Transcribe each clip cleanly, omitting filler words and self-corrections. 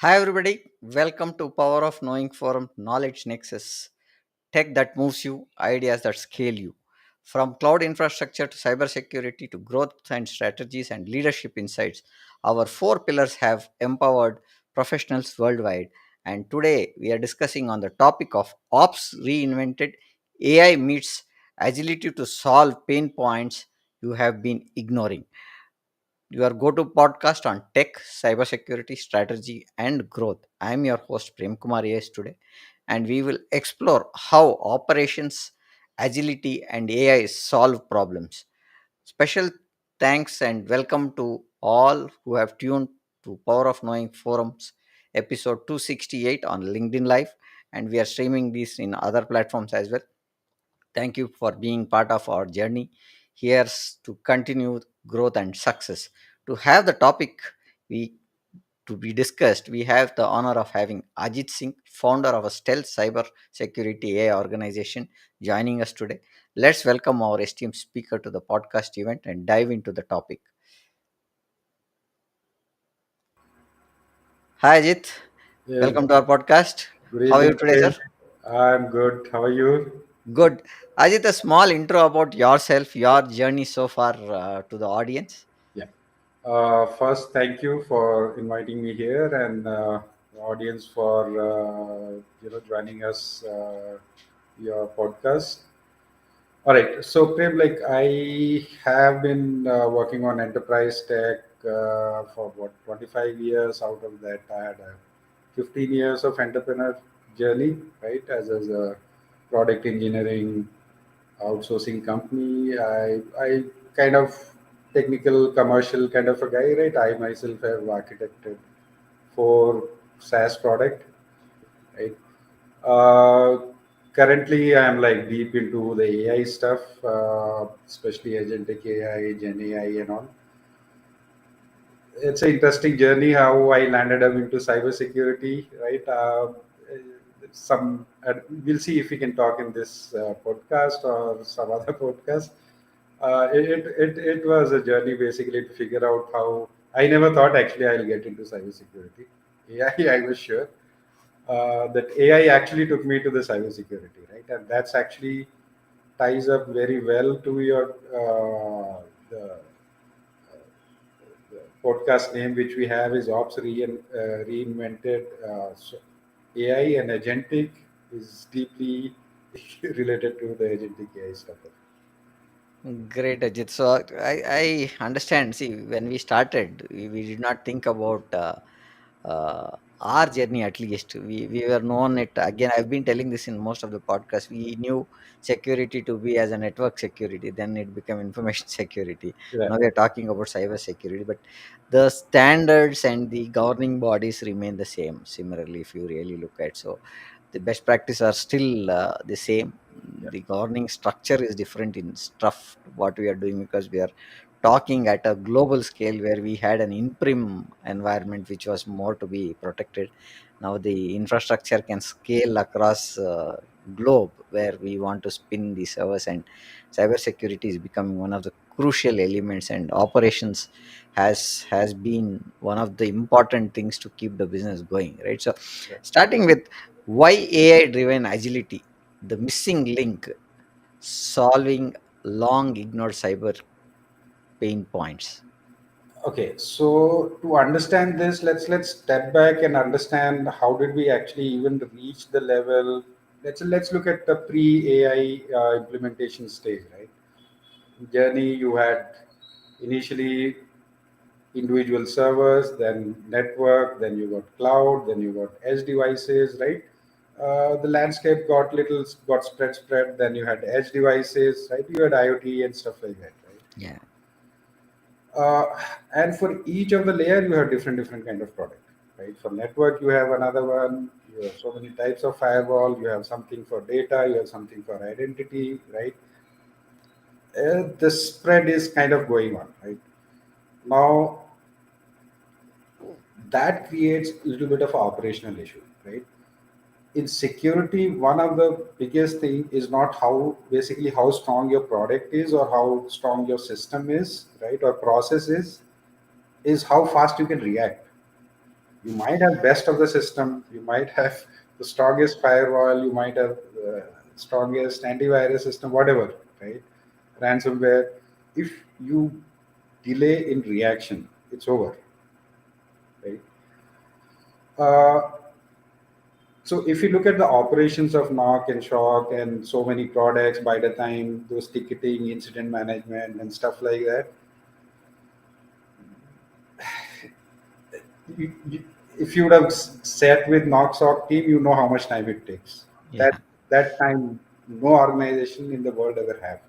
Hi, everybody. Welcome to Power of Knowing Forum Knowledge Nexus. Tech that moves you, ideas that scale you. From cloud infrastructure to cybersecurity to growth and strategies and leadership insights, our four pillars have empowered professionals worldwide. And today we are discussing on the topic of Ops Reinvented AI meets agility to solve pain points you have been ignoring. Your go-to podcast on tech, cybersecurity, strategy, and growth. I am your host Prem Kumar today, and we will explore how operations, agility, and AI solve problems. Special thanks and welcome to all who have tuned to Power of Knowing Forums episode 268 on LinkedIn Live, and we are streaming this in other platforms as well. Thank you for being part of our journey. Here's to continue growth and success. To have the topic we to be discussed, we have the honor of having Ajit Singh, founder of a stealth cyber security AI organization, joining us today. Let's welcome our esteemed speaker to the podcast event and dive into the topic. Hi Ajit, Yes, welcome to our podcast. good How are you evening, today, sir? Prem. I'm good. How are you? Good. Ajit, a small intro about yourself, your journey so far to the audience. Yeah. First, thank you for inviting me here and the audience for joining us your podcast. All right. So, Prem, like I have been working on enterprise tech for what 25 years. Out of that, I had 15 years of entrepreneur journey, right? As a product engineering outsourcing company. I kind of technical commercial kind of a guy, right? I myself have architected four SaaS product, right? Uh, Currently, I'm like deep into the AI stuff, especially Agentic AI, Gen AI, and all. It's an interesting journey how I landed up into cybersecurity, right? Some we'll see if we can talk in this podcast or some other podcast. It was a journey basically to figure out how I never thought actually I'll get into cybersecurity. AI, I was sure that AI actually took me to the cybersecurity, right? And that's actually ties up very well to your the podcast name which we have is Reinvented. So AI and agentic is deeply related to the agentic AI stuff. Great, Ajit. So I understand. See, when we started, we did not think about our journey at least. We were known it again. I've been telling this in most of the podcasts. We knew security to be as a network security, then it became information security. Yeah. Now we are talking about cyber security, but the standards and the governing bodies remain the same. Similarly, if you really look at so the best practice are still the same. Yeah. The governing structure is different in stuff what we are doing because we are talking at a global scale where we had an in-prem environment which was more to be protected. Now the infrastructure can scale across globe where we want to spin the servers, and cybersecurity is becoming one of the crucial elements, and operations has been one of the important things to keep the business going, right? So Yeah. starting with why AI driven agility, the missing link, solving long ignored cyber pain points. Okay, so to understand this, let's step back and understand how did we actually even reach the level. Let's look at the pre-AI implementation stage, right? Journey you had initially individual servers, then network, then you got cloud, then you got edge devices, right? The landscape got spread. Then you had edge devices, right? You had IoT and stuff like that, right? Yeah. uh, and for each of the layer you have different kind of product, right? For network you have another one, you have so many types of firewall, you have something for data, you have something for identity, right? The spread is kind of going on, right? Now that creates a little bit of an operational issue, right? In security, one of the biggest thing is not how basically how strong your product is or how strong your system is, right, or process is how fast you can react. You might have best of the system, you might have the strongest firewall, you might have strongest antivirus system, whatever, right? Ransomware. If you delay in reaction, it's over, right? Uh, so if you look at the operations of knock and shock and so many products, by the time those ticketing, incident management, and stuff like that, you, if you would have sat with knock shock team, you know how much time it takes. That Yeah. that time, no organization in the world ever have.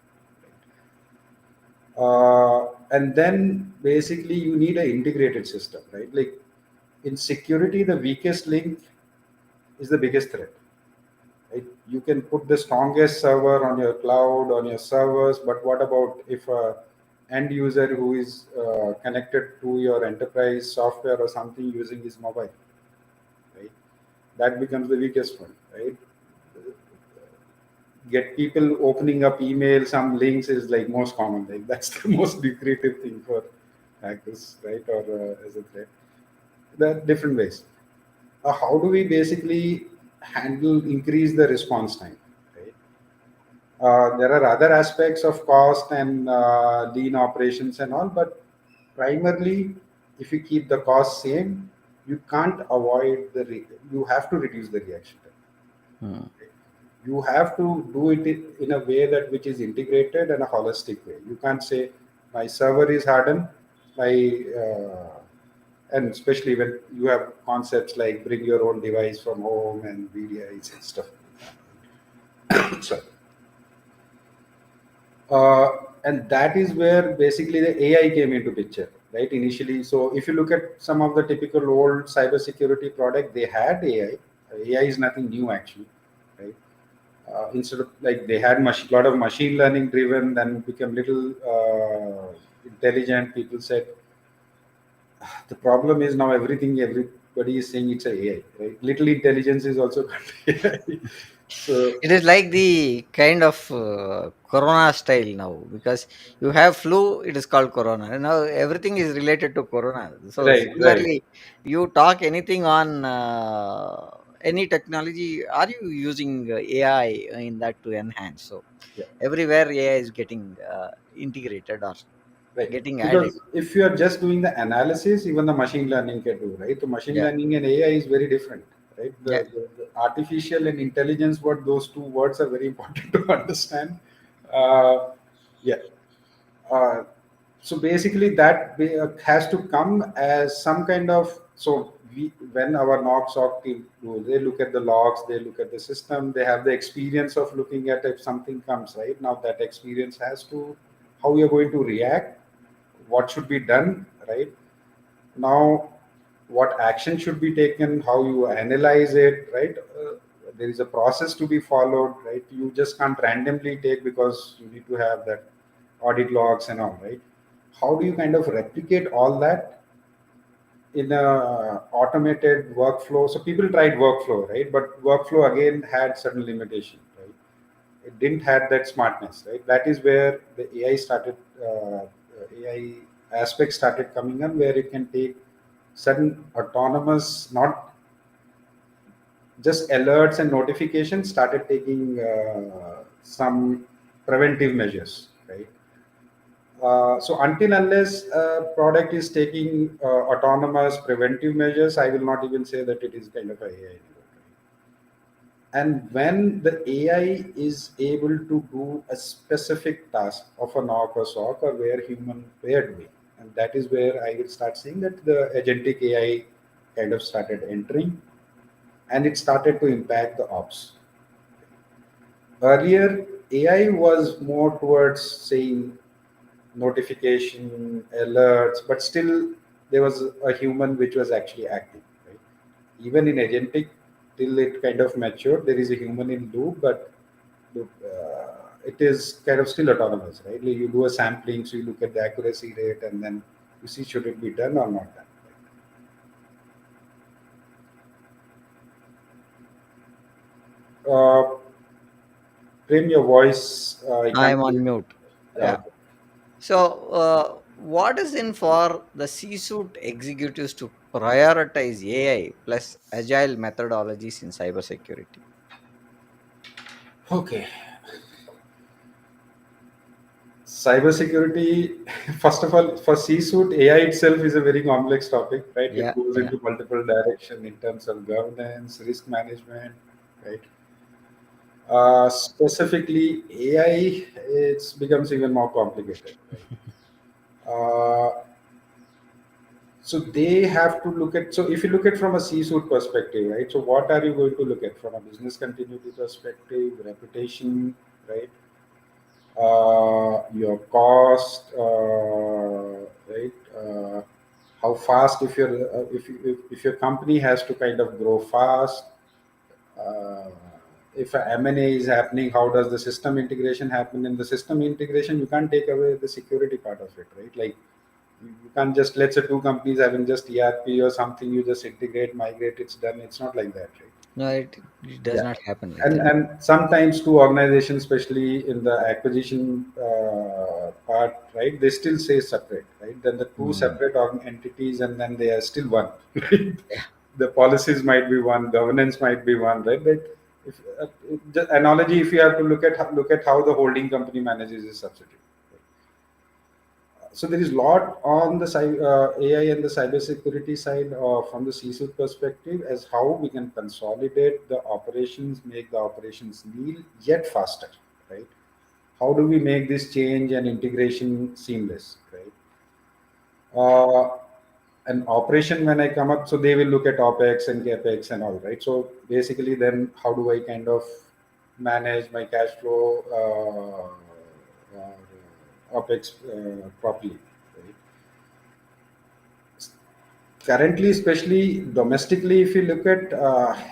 And then basically you need an integrated system, right? Like in security, the weakest link is the biggest threat, right? You can put the strongest server on your cloud, on your servers, but what about if a end user who is connected to your enterprise software or something using his mobile, right? That becomes the weakest one, right? Get people opening up email, some links is like most common. Like that's the most lucrative thing for hackers, right? Or as a threat. There are different ways. How do we basically handle increase the response time? Right. There are other aspects of cost and lean operations and all, but primarily, if you keep the cost same, you can't avoid you have to reduce the reaction time. Hmm. You have to do it in a way that which is integrated and a holistic way. You can't say my server is hardened, my and especially when you have concepts like bring your own device from home and VDIs and stuff. Sorry. uh, and that is where basically the AI came into picture, right? Initially, so if you look at some of the typical old cybersecurity product, they had AI. AI is nothing new actually, right? Instead of like they had lot of machine learning driven, then become little intelligent. People said the problem is now everybody is saying it's a AI, right? Little intelligence is also called AI. So It is like the kind of corona style now, because you have flu, it is called corona. And now everything is related to corona. So right, right, similarly, you talk anything on any technology, are you using AI in that to enhance? So yeah. everywhere AI is getting integrated or Right. getting added. Because if you are just doing the analysis, even the machine learning can do, right? The machine Yeah. learning and AI is very different, right? Yeah. The artificial and intelligence, what those two words are very important to understand. Uh, yeah. Uh, so basically, has to come as some kind of when our knock SOC team do, they look at the logs, they look at the system, they have the experience of looking at if something comes right now. That experience has to how you're going to react, what should be done, right? Now, what action should be taken, how you analyze it, right? There is a process to be followed, right? You just can't randomly take because you need to have that audit logs and all, right? How do you kind of replicate all that in a automated workflow? So people tried workflow, right? But workflow again had certain limitation, right? It didn't have that smartness, right? That is where the AI started, AI aspects started coming in, where it can take certain autonomous, not just alerts and notifications, started taking some preventive measures, right? So until unless a product is taking autonomous preventive measures, I will not even say that it is kind of a AI anymore. And when the AI is able to do a specific task of a knock or sock or where human were doing, and that is where I will start seeing that the agentic AI kind of started entering and it started to impact the ops. Earlier, AI was more towards saying notification, alerts, but still there was a human which was actually acting. Right? Even in agentic, till it kind of matured, there is a human in loop, but it is kind of still autonomous, right? Like you do a sampling, so you look at the accuracy rate, and then you see should it be done or not done. Prem, your voice, I I can't am hear. on mute. Yeah, Yeah. okay. So, what is in for the C-suite executives to prioritize AI plus agile methodologies in cybersecurity? Okay, cybersecurity. First of all, for C-suite, AI itself is a very complex topic, right? It Yeah, goes yeah. into multiple direction in terms of governance, risk management, right? Specifically, AI, it becomes even more complicated, right? Uh, so they have to look at. So if you look at from a C-suite perspective, right? So what are you going to look at from a business continuity perspective, reputation, right? Your cost, right? How fast, if your company has to kind of grow fast, uh, if a M&A is happening, how does the system integration happen? In the system integration, you can't take away the security part of it, right? Like you can't just, let's say two companies having just ERP or something, you just integrate, migrate, it's done. It's not like that, right? No, it does Yeah. not happen like that. And sometimes two organizations, especially in the acquisition part, right, they still say separate, right? Then the two Hmm. separate entities, and then they are still one. Right? Yeah. The policies might be one, governance might be one, right? But if the analogy, if you have to look at how the holding company manages its subsidiary. So there is lot on the AI and the cybersecurity side, from the C-suite perspective, as how we can consolidate the operations, make the operations lean yet faster, right? How do we make this change and integration seamless, right? Uh, an operation, when I come up, so they will look at OPEX and CAPEX and all, right? So basically, then how do I kind of manage my cash flow, OPEX properly, right? Currently, especially domestically, if you look at,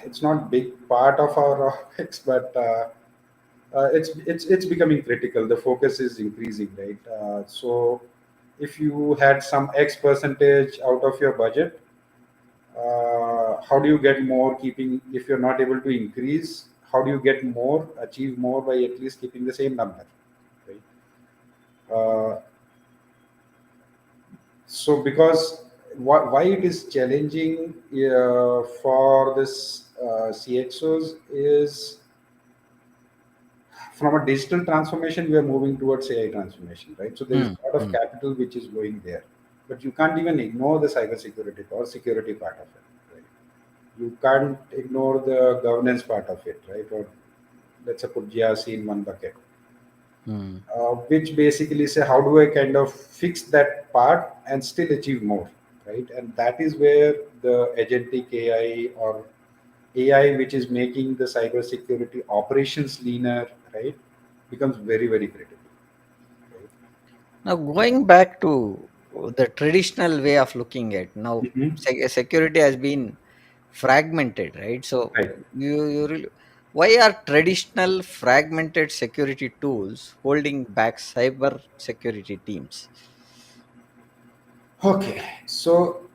it's not big part of our OPEX, but it's becoming critical. The focus is increasing, right? So if you had some X percentage out of your budget, how do you get more, keeping, if you're not able to increase, how do you get more, achieve more by at least keeping the same number, right? So because why it is challenging for this CXOs is, from a digital transformation we are moving towards AI transformation, right? So there is Hmm. a lot of Hmm. capital which is going there, but you can't even ignore the cybersecurity or security part of it, right? You can't ignore the governance part of it, right? Or let's say put GRC in one bucket, Hmm. which basically say how do I kind of fix that part and still achieve more, right? And that is where the agentic AI or AI, which is making the cybersecurity operations leaner, right, becomes very very critical. Right? Now, going back to the traditional way of looking at now, Mhm. security has been fragmented, right? So, Right. you really, why are traditional fragmented security tools holding back cyber security teams? Okay. So,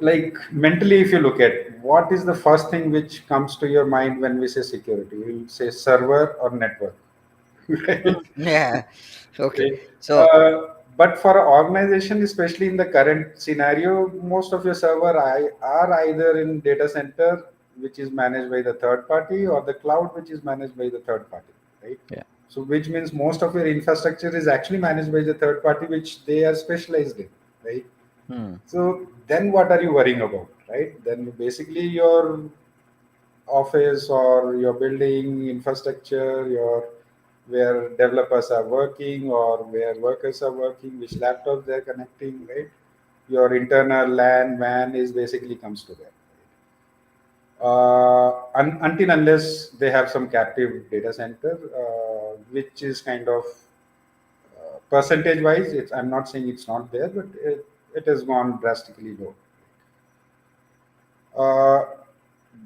like mentally, if you look at what is the first thing which comes to your mind when we say security, we'll say server or network, right? Yeah. Okay. Okay. So, But for an organization, especially in the current scenario, most of your server are either in data center, which is managed by the third party, or the cloud, which is managed by the third party, right? yeah. So, which means most of your infrastructure is actually managed by the third party, which they are specialized in, right? Hmm. So, then what are you worrying about, right? Then basically your office or your building infrastructure, your where developers are working or where workers are working, which laptops they're connecting, right? Your internal LAN, WAN is basically comes to that. Until unless they have some captive data center, which is kind of percentage wise, it's, I'm not saying it's not there, but it has gone drastically low. Uh,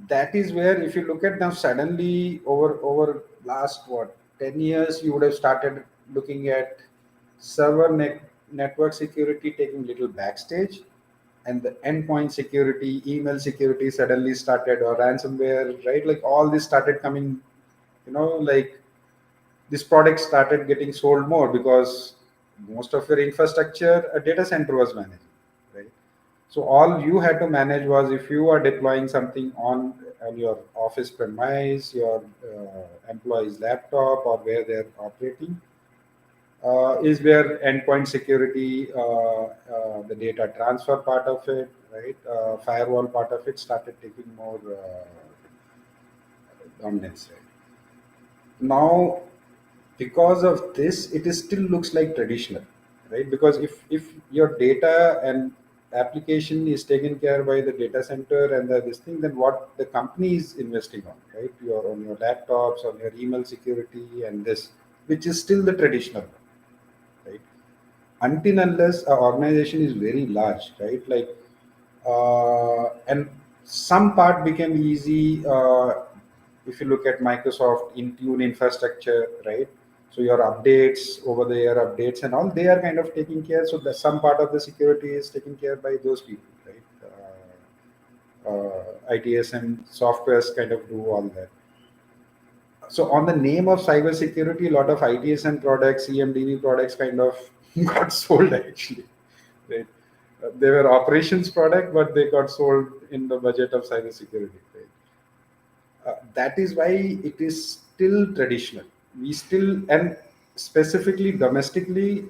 that is where, if you look at now, suddenly over last what 10 years, you would have started looking at server network security taking little backstage, and the endpoint security, email security suddenly started, or ransomware, right? Like all this started coming, like this product started getting sold more because most of your infrastructure, a data center was managing, right? So all you had to manage was if you are deploying something on your office premise, your employee's laptop, or where they're operating, is where endpoint security, the data transfer part of it, right, firewall part of it started taking more dominance, right? Now, because of this, it is still looks like traditional, right? Because if your data and application is taken care by the data center and this thing, then what the company is investing on, right? Your on your laptops, on your email security, and this, which is still the traditional one, right? Until unless our organization is very large, right? Like, and some part became easy. If you look at Microsoft Intune infrastructure, right? So your updates over the air updates and all, they are kind of taking care. So the some part of the security is taken care by those people, right? ITSM softwares kind of do all that. So on the name of cybersecurity, a lot of ITSM products, CMDB products kind of got sold actually. Right? They were operations product, but they got sold in the budget of cybersecurity. Right? That is why it is still traditional. We still, and specifically domestically,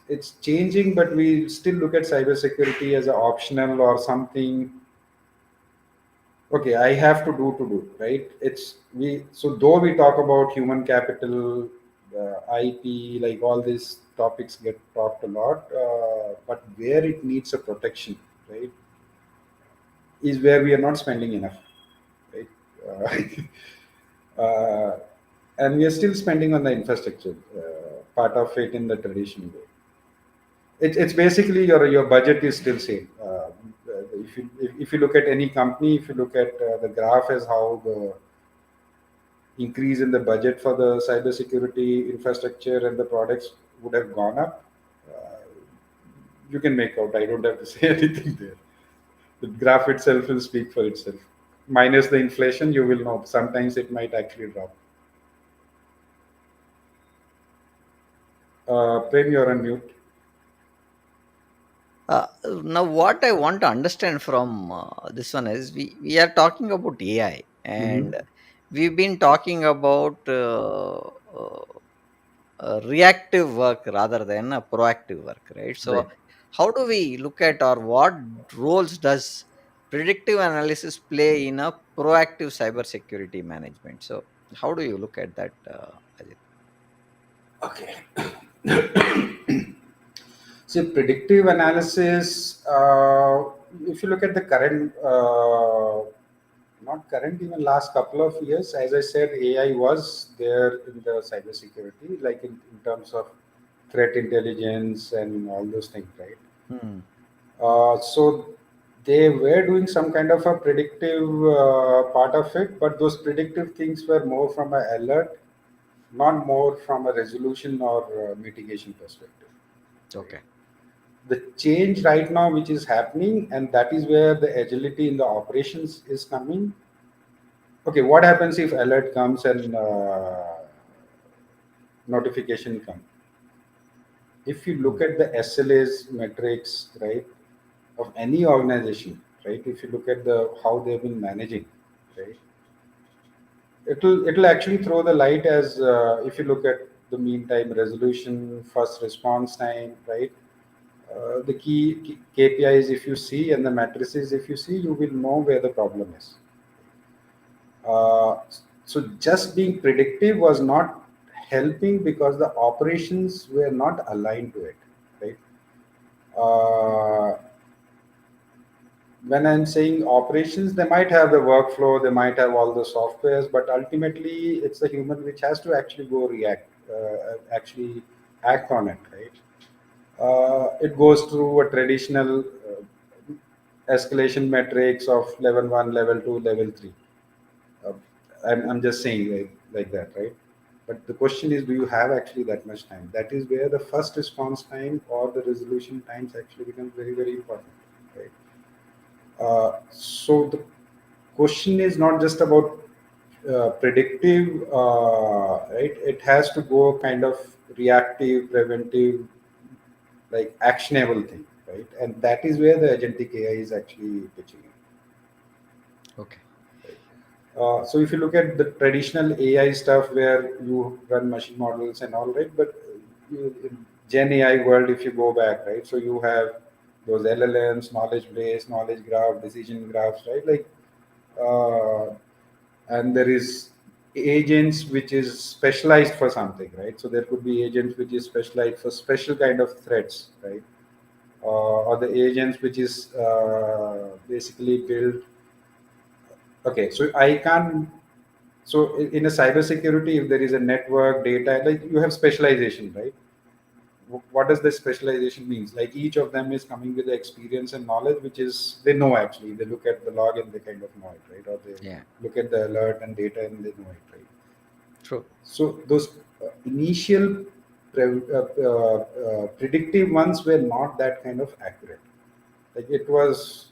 it's changing, but we still look at cybersecurity as an optional or something. Okay, I have to do, right? It's we. So though we talk about human capital, IP, like all these topics get talked a lot, but where it needs a protection, right, is where we are not spending enough, right? And we are still spending on the infrastructure part of it in the traditional way. It's basically your budget is still same. If you look at any company, if you look at the graph as how the increase in the budget for the cybersecurity infrastructure and the products would have gone up, uh, you can make out. I don't have to say anything there. The graph itself will speak for itself. Minus the inflation, you will know. Sometimes it might actually drop. Prem, you're on mute. Now, what I want to understand from this one is we are talking about AI, Hmm. and we've been talking about reactive work rather than a proactive work, right? So, Right. how do we look at, or what roles does predictive analysis play in a proactive cybersecurity management? So, how do you look at that, Ajit? Okay. See, predictive analysis, if you look at the current, not current, even last couple of years, as I said, AI was there in the cybersecurity, like in terms of threat intelligence and all those things, right? Hmm. So they were doing some kind of a predictive part of it, but those predictive things were more from an alert, not more from a resolution or mitigation perspective. Right? Okay. The change right now which is happening, and that is where the agility in the operations is coming. Okay, what happens if alert comes and notification come? If you Hmm. look at the SLAs metrics, right, of any organization, right, if you look at the how they've been managing, right, it'll actually throw the light as if you look at the mean time resolution, first response time, right, the key KPIs, if you see, and the matrices, if you see, you will know where the problem is. Uh, so just being predictive was not helping because the operations were not aligned to it, right? Uh, when I'm saying operations, they might have the workflow, they might have all the softwares, but ultimately it's the human which has to actually go react, actually act on it, right? It goes through a traditional escalation metrics of level 1, level 2, level 3. uh, I'm just saying like that, right? But the question is, do you have actually that much time? That is where the first response time or the resolution times actually become very, very important, right? So the question is not just about predictive, right? It has to go kind of reactive, preventive, like actionable thing, right? And that is where the agentic AI is actually pitching in. Okay. So if you look at the traditional AI stuff where you run machine models and all, right, but in Gen AI world, if you go back, right, so you have those LLMs, knowledge base, knowledge graph, decision graphs, right, like, uh, and there is agents which is specialized for something, right? So there could be agents which is specialized for special kind of threats, right? Or the agents which is basically built. Okay, so I can't. So in a cybersecurity, if there is a network data, like you have specialization, right? What does the specialization means? Like each of them is coming with the experience and knowledge, which is they know actually. They look at the log and they kind of know it, right? Or they Yeah. look at the alert and data and they know it, right? True. So those initial predictive ones were not that kind of accurate. Like it was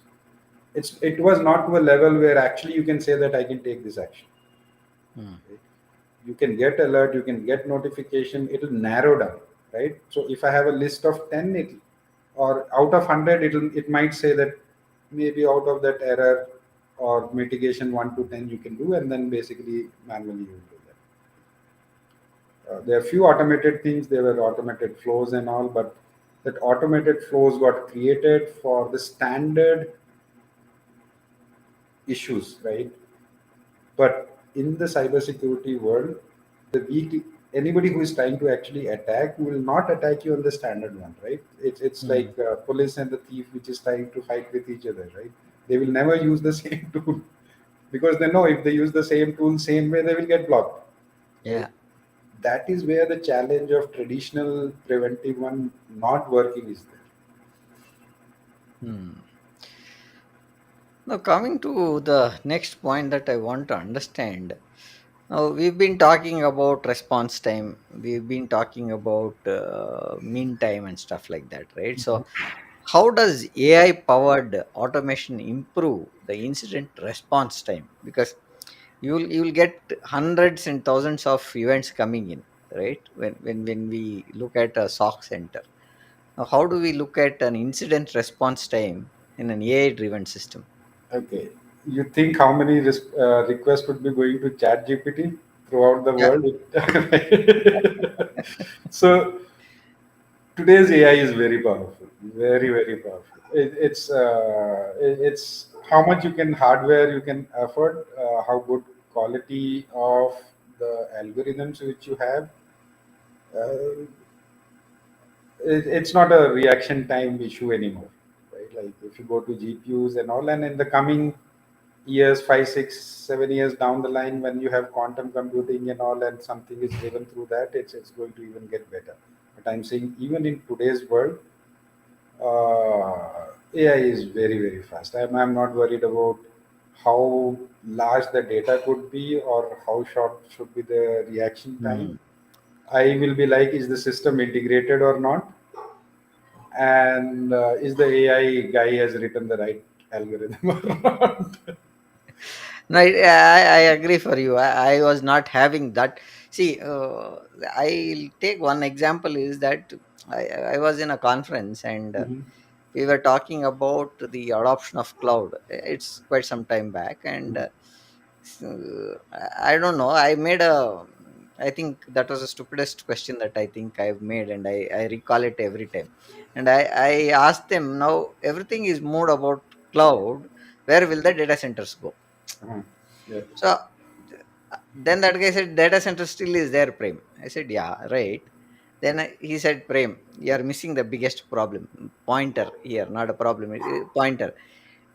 not to a level where actually you can say that I can take this action. Hmm. Right? You can get alert, you can get notification. It'll narrow down, right? So if I have a list of 10, it or out of 100, it might say that maybe out of that error or mitigation 1 to 10 you can do, and then basically manually you will do that. There are few automated things. There were automated flows and all, but that automated flows got created for the standard issues, right? But in the cybersecurity world, the weak anybody who is trying to actually attack will not attack you on the standard one, right? It's Hmm. like police and the thief, which is trying to fight with each other, right? They will never use the same tool because they know if they use the same tool same way, they will get blocked, right? Yeah. That is where the challenge of traditional preventive one not working is there. Hmm. Now, coming to the next point that I want to understand. Now, we've been talking about response time, we've been talking about mean time and stuff like that, right? So, how does AI powered automation improve the incident response time? Because you'll get hundreds and thousands of events coming in, right? When we look at a SOC center. Now, how do we look at an incident response time in an AI driven system? Okay, you think how many requests would be going to Chat GPT throughout the Yeah. world? So today's AI is very powerful, very powerful. It's how much you can hardware you can afford, how good quality of the algorithms which you have. Uh, it's not a reaction time issue anymore, right? Like if you go to GPUs and all, and in the coming years, 5, 6, 7 years down the line, when you have quantum computing and all, and something is driven through that, it's going to even get better. But I'm saying even in today's world, AI is very fast. I'm not worried about how large the data could be or how short should be the reaction time. Hmm. I will be like, is the system integrated or not? And is the AI guy has written the right algorithm or not? No, I agree for you. I was not having that. See, I'll take one example is that I was in a conference and Mhm. we were talking about the adoption of cloud. It's quite some time back, and I don't know. I think that was the stupidest question that I think I've made, and I recall it every time. And I asked them, now everything is moved about cloud. Where will the data centers go? Uh-huh. Yeah. So then that guy said, data center still is there, Prem. I said, yeah, right. Then he said, Prem, you are missing the biggest problem. Pointer here, not a problem. Pointer.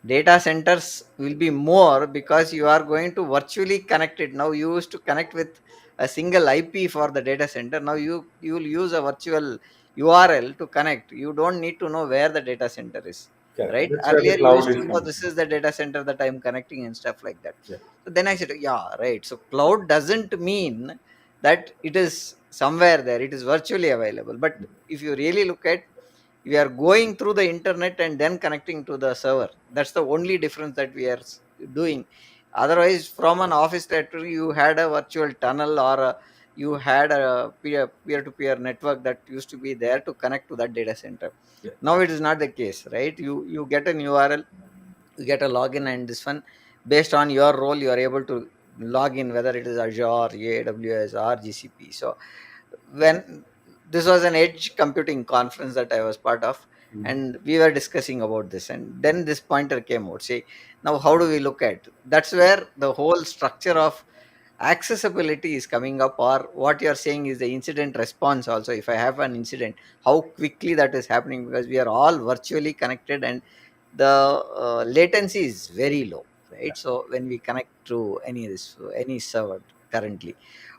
Data centers will be more because you are going to virtually connect it. Now you used to connect with a single IP for the data center. Now you will use a virtual URL to connect. You don't need to know where the data center is. Yeah, Right? that's where the Earlier you cloud used is to know coming this from. is the data center that I'm connecting and stuff like that. Yeah. So then I said, yeah, right. So cloud doesn't mean that it is somewhere there. It is virtually available. But if you really look at, we are going through the internet and then connecting to the server. That's the only difference that we are doing. Otherwise, from an office directory, you had a virtual tunnel, or you had a peer-to-peer network that used to be there to connect to that data center. Yeah. Now it is not the case, right? You get an URL, you get a login, and this one, based on your role, you are able to log in, whether it is Azure, AWS, or GCP. So when this was an edge computing conference that I was part of, Mhm. and we were discussing about this, and then this pointer came out. Say, now how do we look at? That's where the whole structure of accessibility is coming up, or what you're saying is the incident response. Also, if I have an incident, how quickly that is happening, because we are all virtually connected, and the latency is very low, right? So when we connect to any server currently,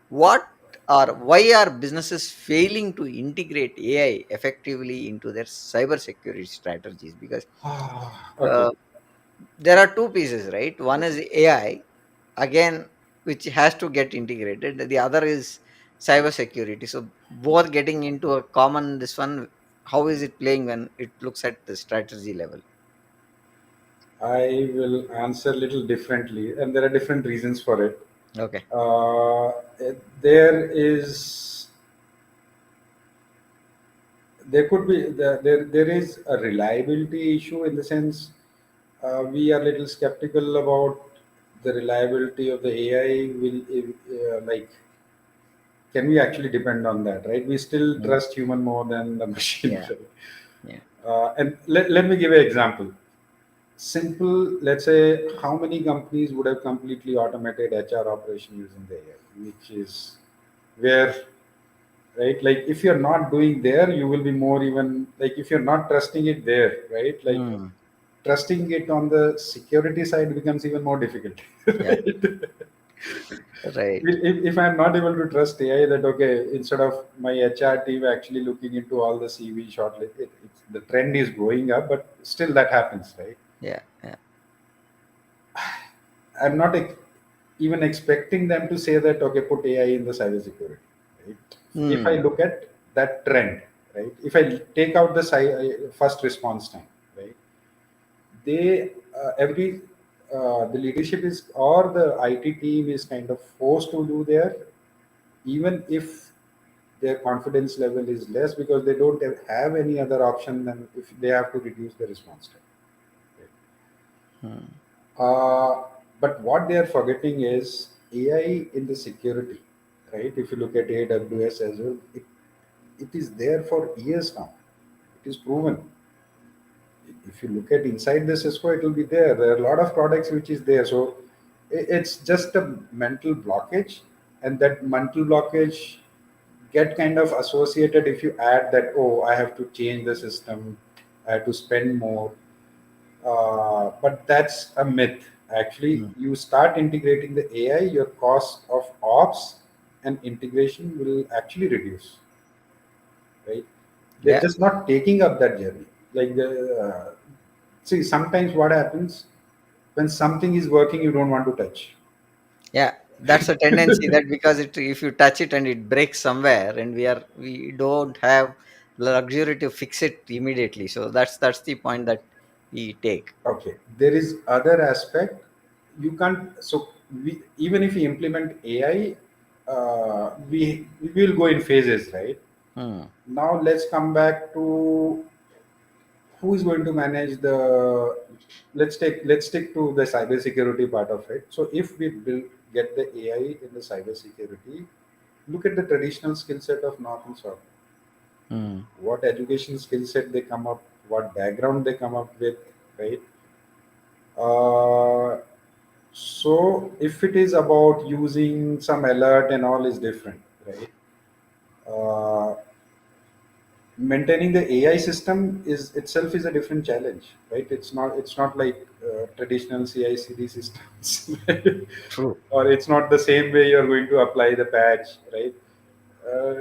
what or why are businesses failing to integrate AI effectively into their cybersecurity strategies? Because Okay. uh, there are two pieces, right? One is AI, again, which has to get integrated. The other is cybersecurity. So both getting into a common this one, how is it playing when it looks at the strategy level? I will answer a little differently, and there are different reasons for it. Okay. Uh, there is, there could be, there is a reliability issue in the sense we are little skeptical about the reliability of the AI. Like, can we actually depend on that, right? We still Mm. trust human more than the machine. Yeah. Yeah. And let me give you an example. Simple, let's say, how many companies would have completely automated HR operation using the AI, which is where, right? Like, if you're not doing there, you will be more even, like, if you're not trusting it there, right? Like, Mm. trusting it on the security side becomes even more difficult. Yeah. Right? Right. If I'm not able to trust AI, that okay, instead of my HR team actually looking into all the CV shortlist, the trend is going up, but still that happens, right? Yeah. Yeah. I'm not even expecting them to say that okay, put AI in the cybersecurity. Right? If I Hmm. look at that trend, right? If I take out the first response time, right? They every the leadership is or the IT team is kind of forced to do there, even if their confidence level is less because they don't have any other option than if they have to reduce the response time. Hmm. Uh, but what they are forgetting is AI in the security, right? If you look at AWS as well, it is there for years now. It is proven. If you look at inside the Cisco, it will be there. There are a lot of products which is there. So it's just a mental blockage, and that mental blockage get kind of associated if you add that, oh, I have to change the system, I have to spend more. But that's a myth. Actually, Hmm. you start integrating the AI, your cost of ops and integration will actually reduce, right? They're Yeah. just not taking up that journey. Like see, sometimes what happens when something is working, you don't want to touch. Yeah, that's a tendency, that because it, if you touch it and it breaks somewhere, and we don't have the luxury to fix it immediately. So that's the point that we take. Okay, there is other aspect. You can't. So we, even if we implement AI, we will go in phases, right? Hmm. Now let's come back to who is going to manage the. Let's stick to the cybersecurity part of it. So if we build get the AI in the cybersecurity, look at the traditional skill set of North and South. Hmm. What education skill set they come up, what background they come up with, right? Uh, so if it is about using some alert and all is different, right? Uh, Maintaining the AI system is itself is a different challenge, right? It's not like traditional CI/CD systems, right? True. Or it's not the same way you're going to apply the patch, right?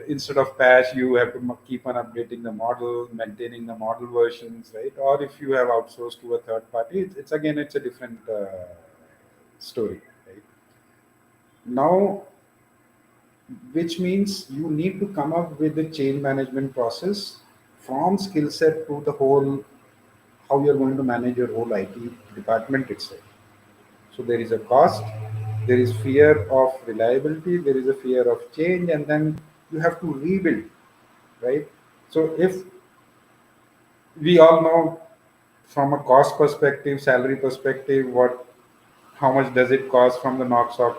Instead of patch, you have to keep on updating the model, maintaining the model versions, right? Or if you have outsourced to a third party, it's again it's a different story, right? Now, which means you need to come up with the change management process from skill set to the whole how you're going to manage your whole IT department itself. So there is a cost, there is fear of reliability, there is a fear of change, and then you have to rebuild, right? So if we all know from a cost perspective, salary perspective, what how much does it cost from the knocks of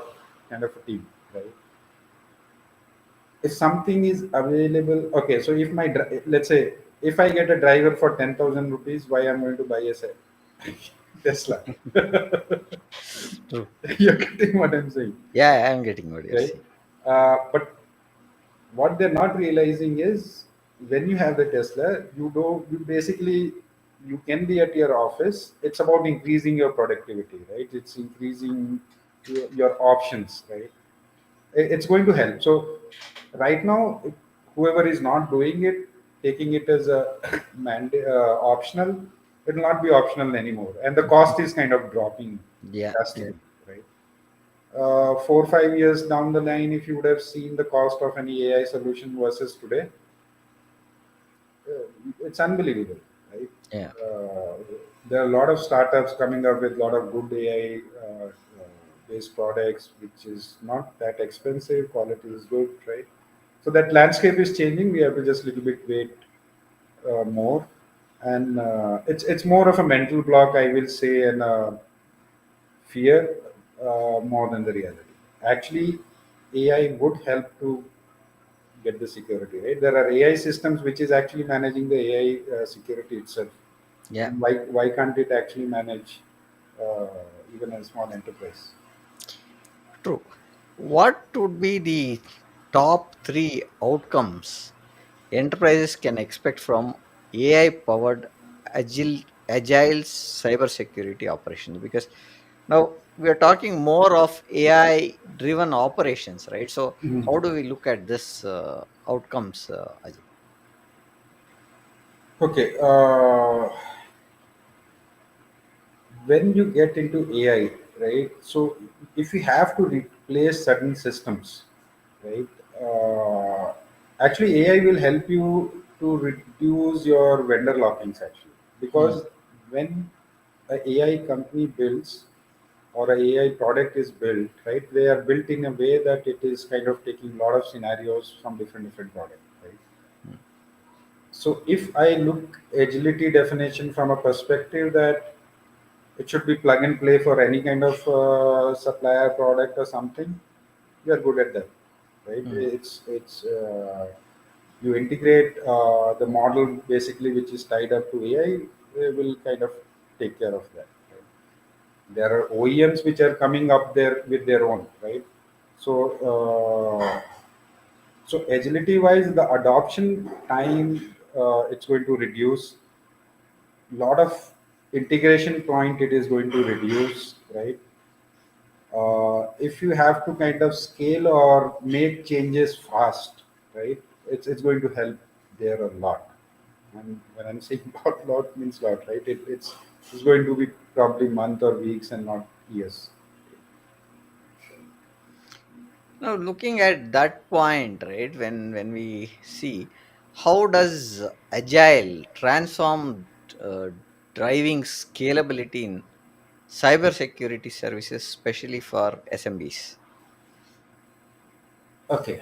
kind of a team, right? If something is available, okay, so if let's say if I get a driver for 10,000 rupees, why I'm going to buy a Tesla? True. You're getting what I'm saying, Yeah, I'm getting what you're right? saying. But what they're not realizing is when you have the Tesla, you basically you can be at your office. It's about increasing your productivity, right? It's increasing your options, right? It's going to help. So right now, whoever is not doing it, taking it as a optional, it will not be optional anymore, and the cost is kind of dropping Yeah, yeah, drastically, right? 4 or 5 years down the line, if you would have seen the cost of any AI solution versus today, it's unbelievable, right? yeah, Uh, there are a lot of startups coming up with a lot of good AI based products, which is not that expensive. Quality is good, right? So that landscape is changing. We have to just little bit wait more, and it's more of a mental block, I will say, and fear more than the reality. Actually, AI would help to get the security, right? There are AI systems which is actually managing the AI security itself. yeah. And why can't it actually manage uh, even a small enterprise? True. What would be the top three outcomes enterprises can expect from AI powered agile cybersecurity operations? Because now we are talking more of AI driven operations, right? So, Mhm. how do we look at this outcomes, Ajit? Okay, when you get into AI, right? So if you have to replace certain systems, right? Uh, Actually, AI will help you to reduce your vendor lockings actually, Hmm. because when a AI company builds or a AI product is built, right? They are built in a way that it is kind of taking a lot of scenarios from different products, right? Hmm. So if I look agility definition from a perspective that it should be plug and play for any kind of supplier product or something, you are good at that, right? Hmm. It's you integrate the model basically which is tied up to AI, will kind of take care of that. Right? There are OEMs which are coming up there with their own, right? So so agility wise, the adoption time, it's going to reduce. Lot of integration point it is going to reduce, right? If you have to kind of scale or make changes fast, right? It's going to help there a lot. And when I'm saying lot means lot, right? It's going to be probably month or weeks and not years. Now, looking at that point, right, when we see how does agile transform uh, driving scalability in cybersecurity services, especially for SMBs? Okay,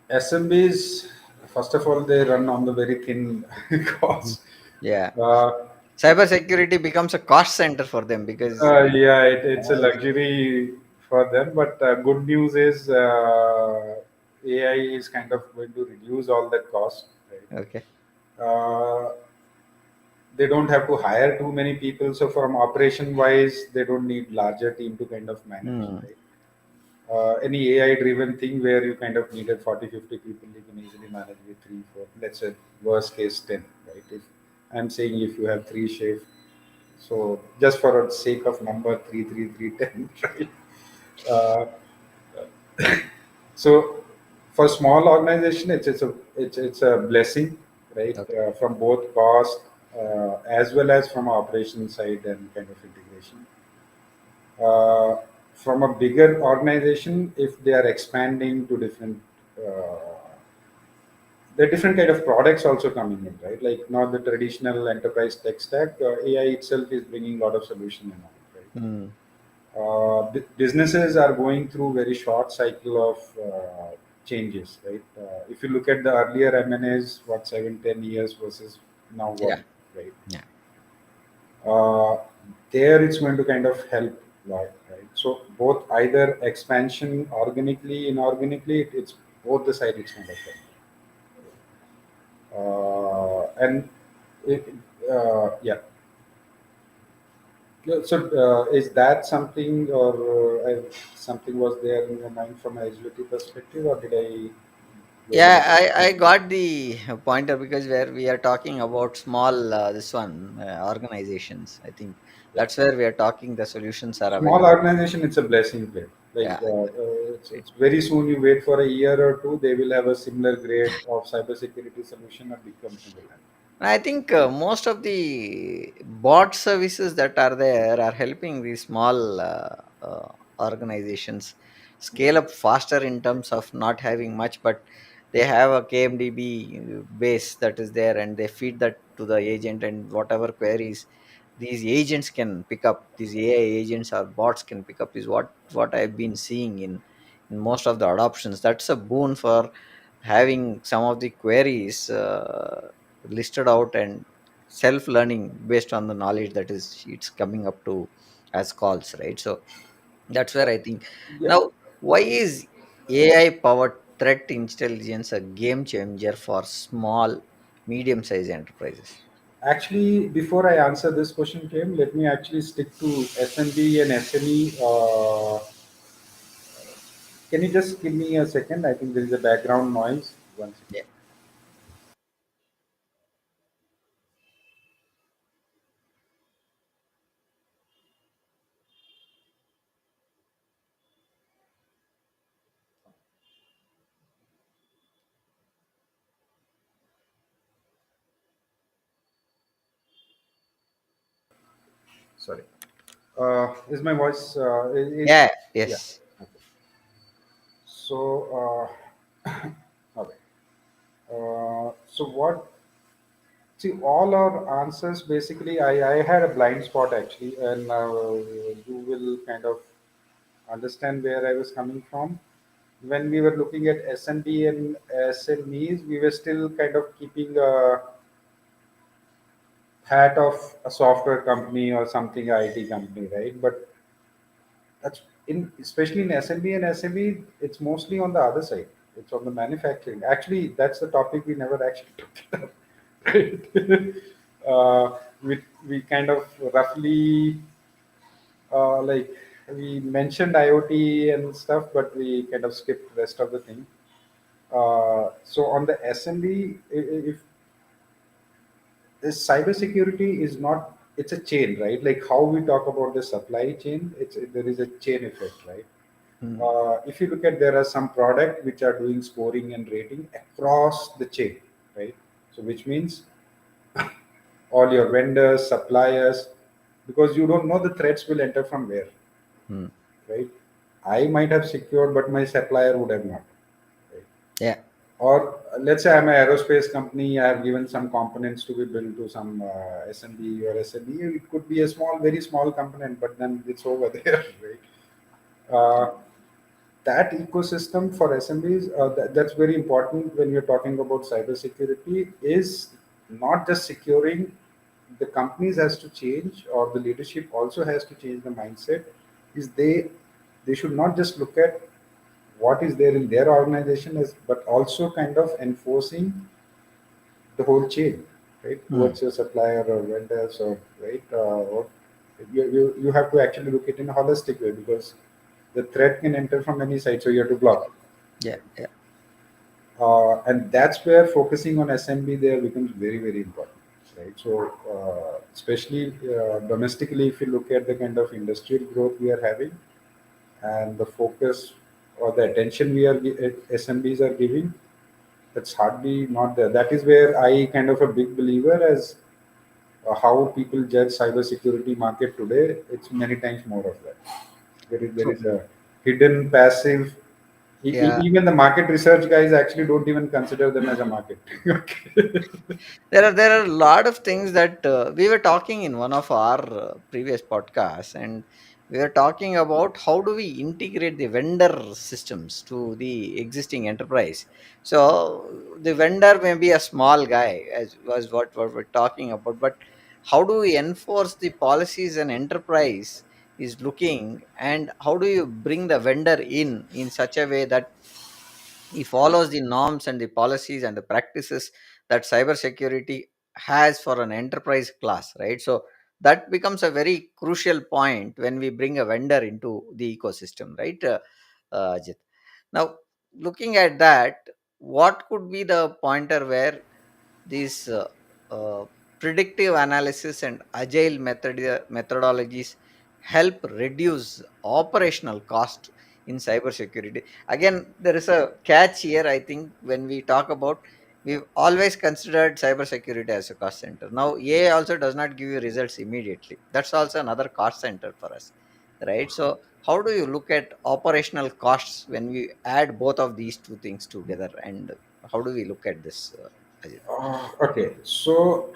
SMBs, first of all, they run on the very thin Mhm. cost. Yeah, Uh, cybersecurity becomes a cost center for them because yeah, it's a luxury for them. But good news is AI is kind of going to reduce all that cost. Right? okay. They don't have to hire too many people. So from operation wise, they don't need larger team to kind of manage. Hmm. Right? Any AI driven thing where you kind of needed 40, 50 people, you can easily manage with three, four, let's say worst case 10, right? If I'm saying if you have three shift, so just for the sake of number, three, three, three, 10, right? Uh, so for small organization, it's a blessing, right? Okay. From both cost as well as from operation side and kind of integration. Uh, from a bigger organization, if they are expanding to different, there are different kind of products also coming in, right? Like not the traditional enterprise tech stack. AI itself is bringing a lot of solution in, right? Hmm. Businesses are going through very short cycle of changes, right? If you look at the earlier M&As, what 7, 10 years versus now Yeah. what, right? Yeah. Uh, there it's going to kind of help a lot, right? So both either expansion organically, inorganically, it's both the side it's kind of help. And it, yeah. Yeah, so, is that something, or something was there in your mind from an agility perspective, or did I go Yeah, wrong? I got the pointer because where we are talking about small this one organizations. I think Yeah. that's where we are talking. The solutions are Small available. organization, it's a blessing play. Like, Yeah, it's very soon you wait for a year or two, they will have a similar grade of cybersecurity solution a big company will have. I think most of the bot services that are there are helping these small organizations scale up faster in terms of not having much, but they have a KMDB base that is there, and they feed that to the agent, and whatever queries these agents can pick up, these AI agents or bots can pick up, is what I've been seeing in most of the adoptions. That's a boon for having some of the queries listed out and self learning based on the knowledge that is it's coming up to as calls, right? So that's where I think Yeah. now, why is AI powered threat intelligence a game changer for small medium sized enterprises? Actually, before I answer this question, Kim, let me actually stick to SMB and SME. Can you just give me a second? I think there is a background noise. One second. Yeah. Sorry. Is my voice? Yeah, Yeah. yes. Okay. So, okay. So what? See, all our answers basically. I had a blind spot actually, and you will kind of understand where I was coming from. When we were looking at SMB and SMEs, we were still kind of keeping a hat of a software company or something IT company, right? But that's in especially in SMB and SME, it's mostly on the other side. It's on the manufacturing. Actually, that's the topic we never actually took it up. Right? We kind of roughly like we mentioned IoT and stuff, but we kind of skipped rest of the thing. So on the SMB, if this cybersecurity is not, it's a chain, right? Like how we talk about the supply chain, there is a chain effect, right? Hmm. If you look at, there are some product which are doing scoring and rating across the chain, right? So which means all your vendors, suppliers, because you don't know the threats will enter from where, Hmm. right? I might have secured, but my supplier would have not, right? Yeah. Or let's say I'm an aerospace company, I have given some components to be built to some SMB or SME. It could be a small, very small component, but then it's over there, right? Uh, that ecosystem for SMBs, that's very important when you're talking about cybersecurity, is not just securing. The companies has to change, or the leadership also has to change the mindset. Is they should not just look at what is there in their organization, as but also kind of enforcing the whole chain, right? Hmm. Towards your supplier or vendors, or right, or you have to actually look at it in a holistic way, because the threat can enter from any side, so you have to block. Yeah. Yeah. And that's where focusing on SMB there becomes very, very important, right? So, especially domestically, if you look at the kind of industrial growth we are having, and the focus or the attention SMBs are giving, that's hardly not there. That is where I kind of a big believer as how people judge cybersecurity market today. It's many times more of that. There is True. a hidden passive. Yeah. Even the market research guys actually don't even consider them as a market. Okay. There are a lot of things that we were talking in one of our previous podcasts, and We are talking about how do we integrate the vendor systems to the existing enterprise. So the vendor may be a small guy, as was what we're talking about, but how do we enforce the policies an enterprise is looking, and how do you bring the vendor in such a way that he follows the norms and the policies and the practices that cybersecurity has for an enterprise class, right? So that becomes a very crucial point when we bring a vendor into the ecosystem, right, Ajit? Now, looking at that, what could be the pointer where these uh, predictive analysis and agile methodologies help reduce operational cost in cybersecurity? Again, there is a catch here. I think when we talk about, we've always considered cybersecurity as a cost center. Now, AI also does not give you results immediately. That's also another cost center for us, right? So, how do you look at operational costs when we add both of these two things together? And how do we look at this, Ajit? Okay, so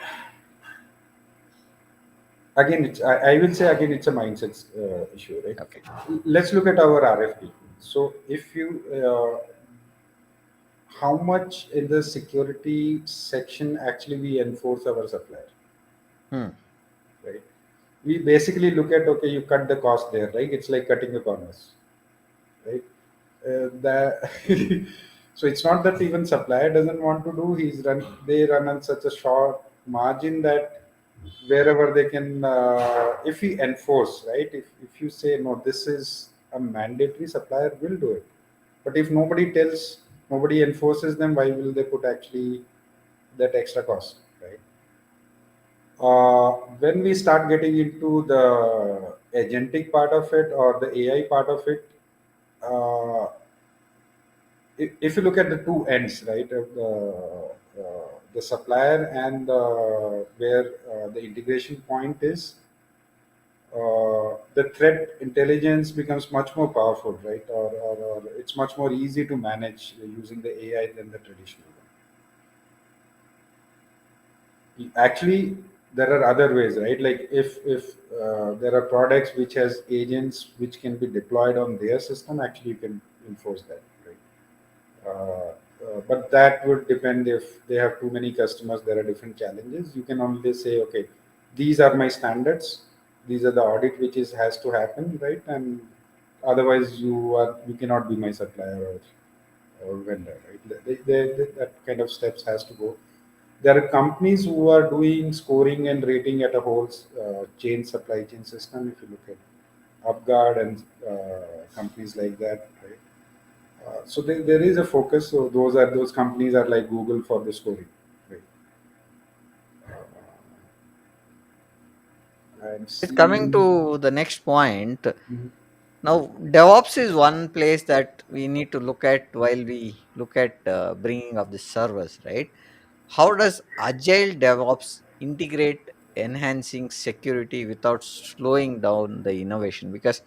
again, I will say again, it's a mindset issue, right? Okay. Let's look at our RFP. So if you, how much in the security section actually we enforce our supplier, Hmm. right? We basically look at, okay, you cut the cost there, right? It's like cutting the corners, right? That so it's not that even supplier doesn't want to do. They run on such a short margin that wherever they can, if we enforce, right? If you say no, this is a mandatory, supplier will do it. But if nobody tells, nobody enforces them, why will they put actually that extra cost, right? When we start getting into the agentic part of it or the AI part of it, uh, if you look at the two ends, right, of the supplier and where the integration point is, the threat intelligence becomes much more powerful, right? Or it's much more easy to manage using the AI than the traditional one. Actually, there are other ways, right? Like if there are products which has agents which can be deployed on their system, actually you can enforce that, right? But that would depend if they have too many customers. There are different challenges. You can only say, okay, these are my standards. These are the audit which is has to happen, right? And otherwise, you cannot be my supplier or vendor, right? That kind of steps has to go. There are companies who are doing scoring and rating at a whole chain supply chain system. If you look at UpGuard and companies like that, right? So there is a focus. So those companies are like Google for the scoring. Right. I'm It's coming seeing. to the next point. Mhm. Now, DevOps is one place that we need to look at while we look at bringing of the servers, right? How does Agile DevOps integrate enhancing security without slowing down the innovation? Because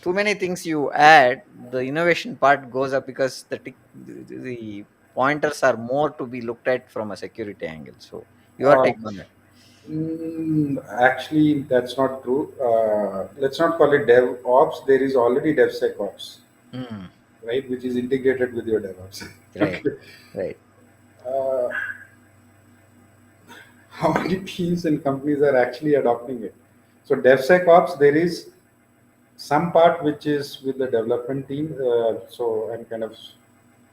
too many things you add, the innovation part goes up because the pointers are more to be looked at from a security angle. So, your Uh, take on that? Actually, that's not true. Let's not call it DevOps. There is already DevSecOps, Mm, right, which is integrated with your DevOps. right, Okay. right. Uh, how many teams and companies are actually adopting it? So DevSecOps, there is some part which is with the development team. So I'm kind of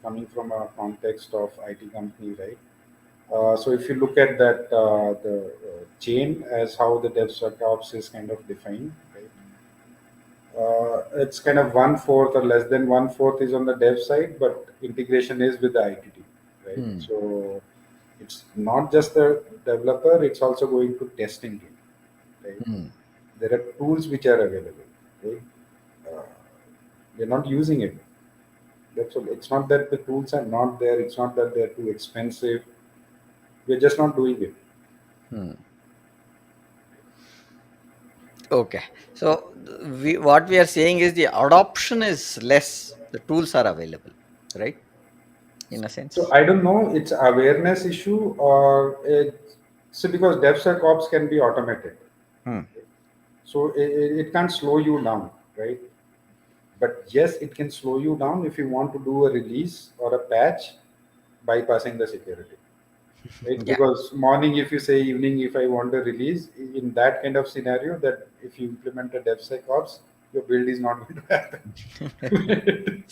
coming from a context of IT company, right? So if you look at that, the chain as how the DevSecOps is kind of defined, right? It's kind of one fourth or less than one fourth is on the dev side, but integration is with the IT team, right? Hmm. So it's not just the developer; it's also going to testing team, right? Hmm. There are tools which are available, right? Uh, we're not using it. That's all. It's not that the tools are not there. It's not that they're too expensive. We're just not doing it. Hmm. Okay. So what we are saying is the adoption is less. The tools are available, right? In a So sense. I don't know. It's awareness issue or it. So because DevSecOps can be automated. Hmm. So it can't slow you down, right? But yes, it can slow you down if you want to do a release or a patch bypassing the security, right? Yeah. Because morning if you say, evening if I want to release, in that kind of scenario, that if you implement a DevSecOps, your build is not going to happen.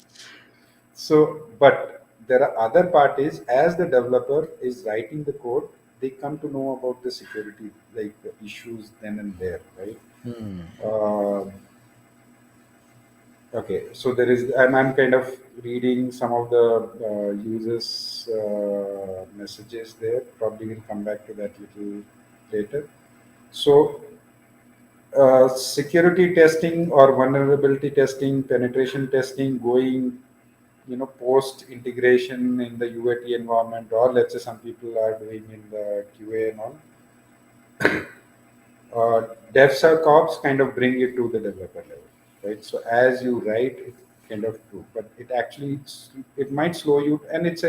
So, but there are other parties, as the developer is writing the code, they come to know about the security like issues then and there, right? Hmm. Uh, okay, so there is, and I'm kind of reading some of the users' messages there. Probably we'll come back to that little later. So, security testing or vulnerability testing, penetration testing, going, post integration in the UAT environment, or let's say some people are doing in the QA and all. DevSecOps kind of bring it to the developer level, right? So as you write, it kind of true, but it might slow you, and it's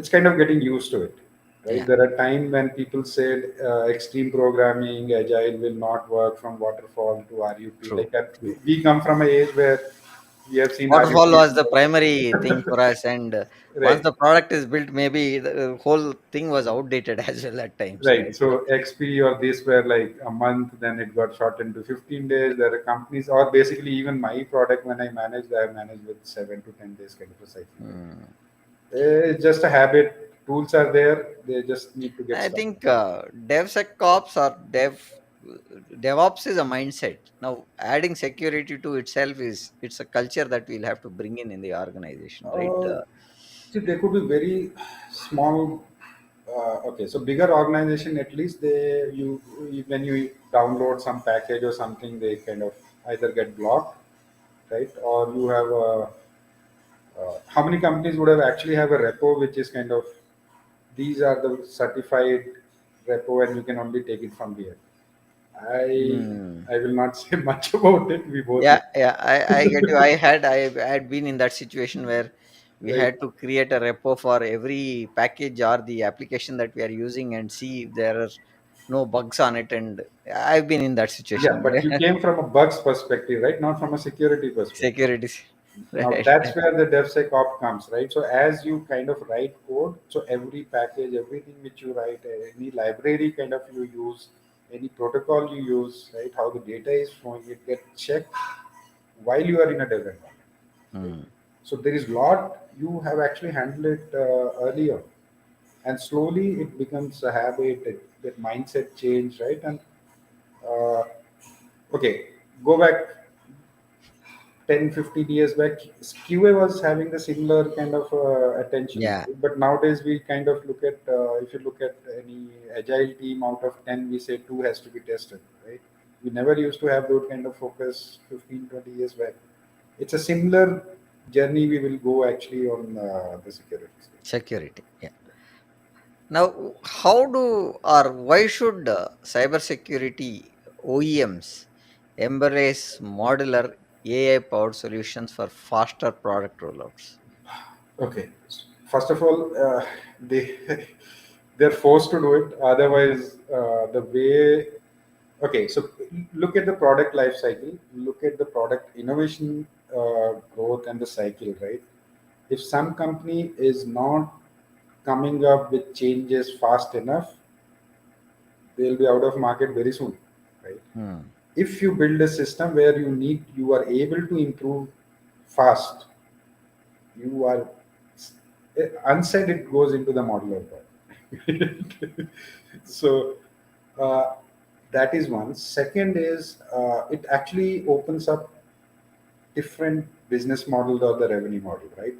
kind of getting used to it, right? Yeah. There are times when people said extreme programming, agile will not work from waterfall to RUP. True. Like True. we come from an age where we have seen Waterfall RUP, was the primary thing for us, and once right? the product is built, maybe the whole thing was outdated as well at times, Right. right? So XP or this were like a month, then it got shortened to 15 days. There are companies, or basically even my product when I managed with 7 to 10 days kind of a cycle. Right? Hmm. It's just a habit. Tools are there. They just need to get I started. think DevSecOps or DevOps is a mindset. Now, adding security to itself it's a culture that we'll have to bring in the organization, right? Uh, See, they could be very small. Okay, so bigger organization, at least when you download some package or something, they kind of either get blocked, right? Or you have a how many companies would have actually have a repo which is kind of, these are the certified repo and you can only take it from here. I Hmm. I will not say much about it. We both Yeah, know, yeah, I get you. I had been in that situation where we right? had to create a repo for every package or the application that we are using and see if there are no bugs on it. And I've been in that Yeah, situation. but you came from a bugs perspective, right? Not from a security perspective. Security, Now right? that's where the DevSecOps comes, right? So as you kind of write code, so every package, everything which you write, any library kind of you use, any protocol you use, right? How the data is flowing, it gets checked while you are in a dev environment. Right? Hmm. So there is lot you have actually handled it earlier, and slowly it becomes a habit. That mindset change, right? And uh, okay, go back 10, 15 years back, QA was having the similar kind of attention. Yeah, But nowadays, we kind of look at, if you look at any agile team out of 10, we say two has to be tested, right? We never used to have that kind of focus 15, 20 years back. It's a similar journey we will go actually on the security space. security. Yeah. Now, how do or why should cybersecurity OEMs embrace modular AI-powered solutions for faster product rollouts? Okay. First of all, they they're forced to do it. Otherwise, the way, okay, so look at the product life cycle, look at the product innovation growth and the cycle, right? If some company is not coming up with changes fast enough, they'll be out of market very soon, right? Hmm. If you build a system where you are able to improve fast, you are unsaid it goes into the modular part. So uh, that is one. Second is it actually opens up different business model or the revenue model, right?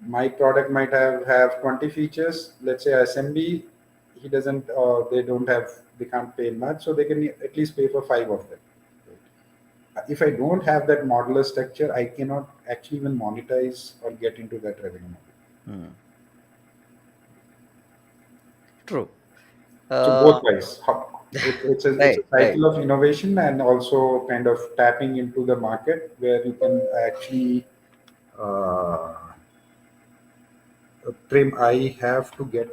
My product might have 20 features. Let's say SMB, he doesn't, they don't have, they can't pay much, so they can at least pay for five of them. If I don't have that modular structure, I cannot actually even monetize or get into that revenue model. Hmm. True. So Uh, both ways. It's a right, right. cycle of innovation and also kind of tapping into the market where you can actually uh, Prem, I have to get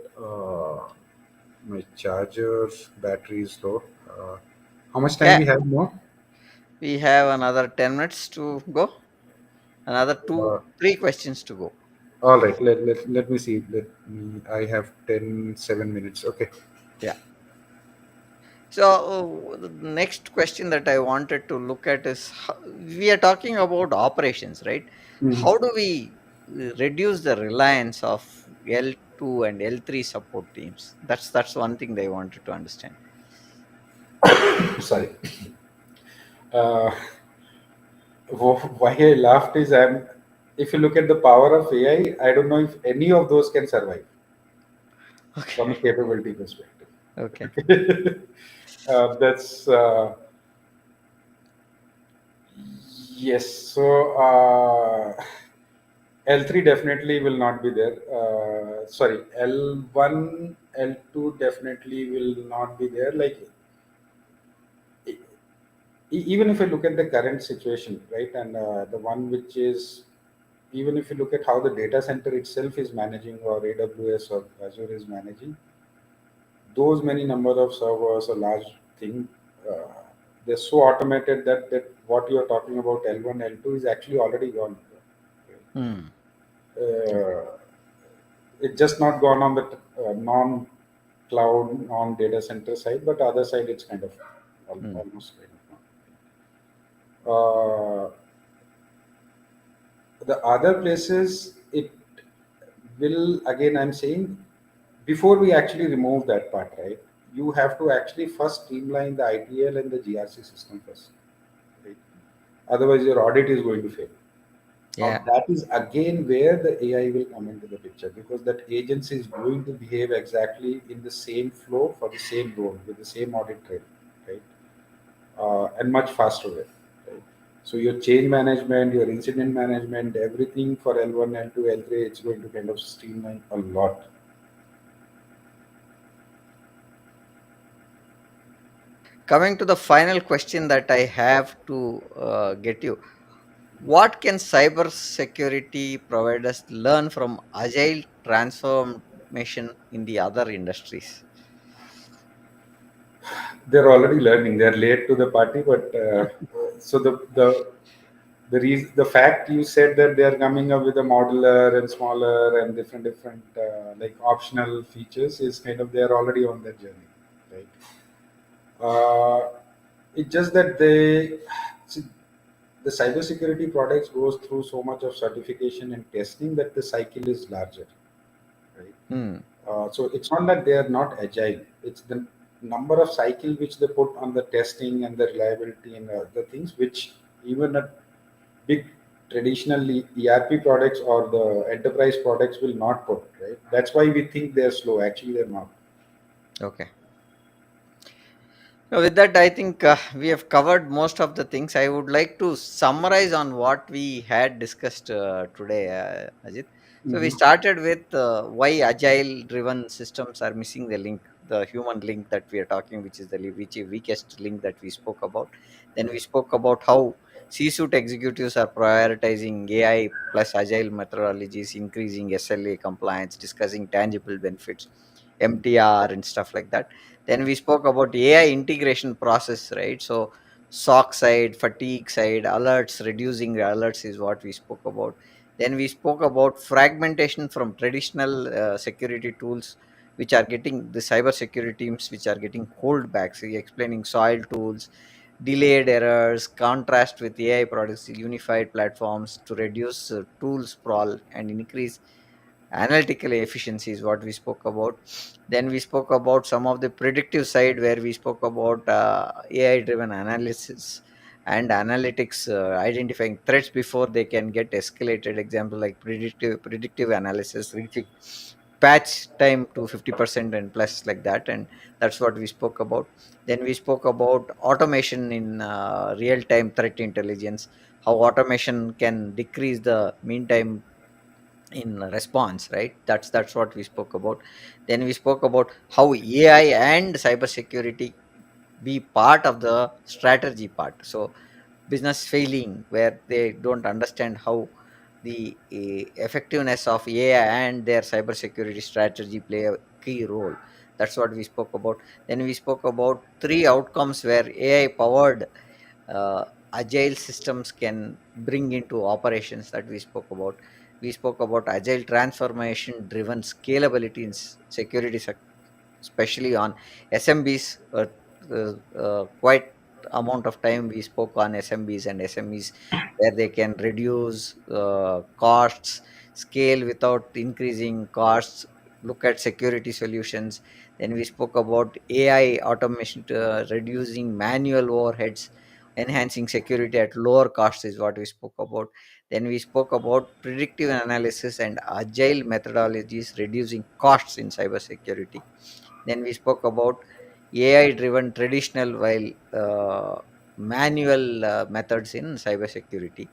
my charger's battery is low. Uh, how much time Yeah, we have more? we have another 10 minutes to go. Another Uh, 3 questions to go. all right. Let me see. I have 7 minutes. Okay. Yeah. So, the next question that I wanted to look at is we are talking about operations, right? Mhm. How do we reduce the reliance of L2 and L3 support teams? That's one thing they wanted to understand. Sorry. Uh, why I laughed is if you look at the power of AI, I don't know if any of those can survive from a Okay. capability perspective. Okay. That's yes. So L3 definitely will not be there. Sorry, L1, L2 definitely will not be there. Like even if you look at the current situation, right, and the one which is, even if you look at how the data center itself is managing, or AWS or Azure is managing, those many number of servers, a large thing, uh, they're so automated that what you're talking about L1, L2 is actually already gone. Hmm. It's just not gone on the non-cloud, non-data center side, but other side it's kind of Hmm. almost kind of. The other places it will, again I'm saying, before we actually remove that part, right, you have to actually first streamline the ITL and the GRC system first, right? Otherwise your audit is going to fail. Now Yeah. that is again where the AI will come into the picture, because that agency is going to behave exactly in the same flow for the same role with the same audit trail, right? And much faster way, right? So your change management, your incident management, everything for L1, L2, L3, it's going to kind of streamline a lot. Coming to the final question that I have to get you, what can cyber security providers learn from agile transformation in the other industries? They're already learning. They're late to the party, but so the fact you said that they are coming up with a modular and smaller and different like optional features is kind of, they're already on their journey, right? Uh, it's just that see, the cybersecurity products goes through so much of certification and testing that the cycle is larger, right? Hmm. So it's not that they are not agile. It's the number of cycle which they put on the testing and the reliability and the things which even a big traditional ERP products or the enterprise products will not put. Right. That's why we think they're slow. Actually, they're not. Okay. With that, I think we have covered most of the things. I would like to summarize on what we had discussed today, Ajit. So, we Hmm. started with why agile driven systems are missing the link, the human link that we are talking, which is the weakest link that we spoke about. Then we spoke about how C-suite executives are prioritizing AI plus agile methodologies, increasing SLA compliance, discussing tangible benefits, MTR, and stuff like that. Then we spoke about AI integration process, right? So SOC side, fatigue side, alerts, reducing the alerts is what we spoke about. Then we spoke about fragmentation from traditional security tools, which are getting the cyber security teams, which are getting hold back. So you're explaining soil tools, delayed errors, contrast with AI products, unified platforms to reduce tool sprawl and increase analytical efficiency is what we spoke about. Then we spoke about some of the predictive side, where we spoke about AI driven analysis and analytics, identifying threats before they can get escalated. Example like predictive analysis, reaching patch time to 50% and plus, like that. And that's what we spoke about. Then we spoke about automation in real time threat intelligence, how automation can decrease the mean time in response, right? That's what we spoke about. Then we spoke about how AI and cybersecurity be part of the strategy part. So business failing where they don't understand how the effectiveness of AI and their cybersecurity strategy play a key role. That's what we spoke about. Then we spoke about three outcomes where AI powered uh, agile systems can bring into operations, that we spoke about. We spoke about agile transformation driven scalability in security, especially on SMBs. Quite amount of time we spoke on SMBs and SMEs, where they can reduce costs, scale without increasing costs, look at security solutions. Then we spoke about AI automation, reducing manual overheads, enhancing security at lower costs is what we spoke about. Then we spoke about predictive analysis and agile methodologies reducing costs in cybersecurity. Then we spoke about AI driven traditional while manual methods in cybersecurity.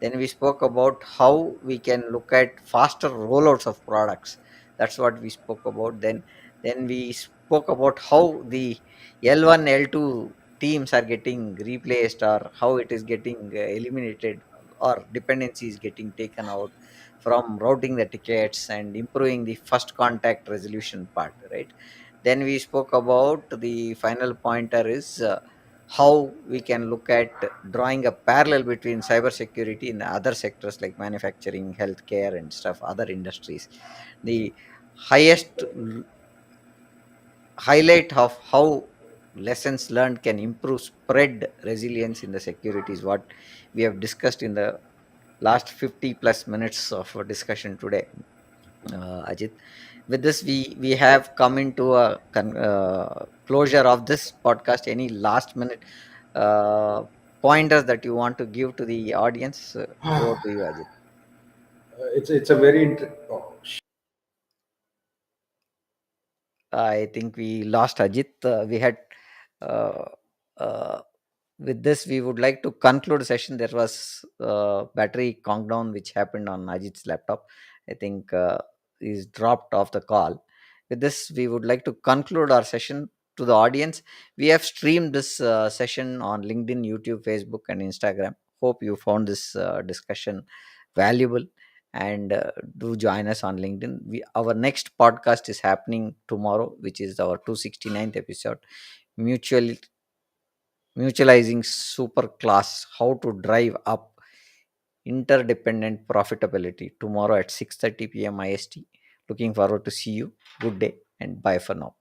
Then we spoke about how we can look at faster rollouts of products. That's what we spoke about. Then we spoke about how the L1, L2 teams are getting replaced, or how it is getting eliminated, or dependency is getting taken out from routing the tickets and improving the first contact resolution part, right? Then we spoke about the final pointer is how we can look at drawing a parallel between cybersecurity in other sectors like manufacturing, healthcare, and stuff, other industries. The highest highlight of how lessons learned can improve spread resilience in the security is what we have discussed in the last 50 plus minutes of discussion today, Ajit. With this, we have come into a closure of this podcast. Any last minute uh, pointers that you want to give to the audience? Over to you, Ajit. It's a very oh, I think we lost Ajit. We had uh, uh, with this, we would like to conclude the session. There was battery countdown which happened on Ajit's laptop. I think he's dropped off the call. With this, we would like to conclude our session. To the audience, we have streamed this session on LinkedIn, YouTube, Facebook, and Instagram. Hope you found this discussion valuable, and do join us on LinkedIn. Our next podcast is happening tomorrow, which is our 269th episode. Mutual Mutualizing super class, how to drive up interdependent profitability, tomorrow at 6:30 p.m. IST. Looking forward to see you. Good day and bye for now.